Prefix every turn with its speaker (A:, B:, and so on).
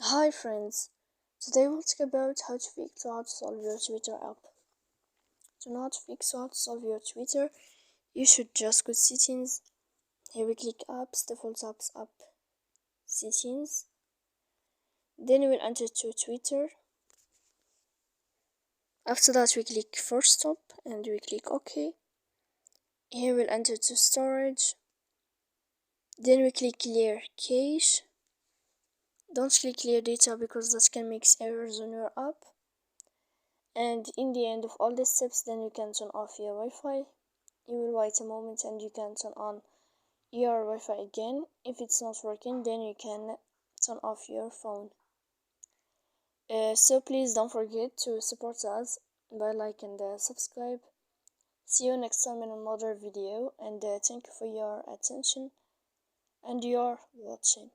A: Hi friends, today we'll talk about how to fix or how to solve your Twitter app. To know how to fix or how to solve your Twitter, you should just go settings. Here we click apps, default apps app settings. Then we will enter to Twitter. After that we click force stop and we click OK. Here we'll enter to storage. Then we click clear cache. Don't click clear data because that can make errors on your app. And in the end of all the steps, then you can turn off your Wi-Fi. You will wait a moment and you can turn on your Wi-Fi again. If it's not working, then you can turn off your phone. So please don't forget to support us by like and subscribe. See you next time in another video, and thank you for your attention and your watching.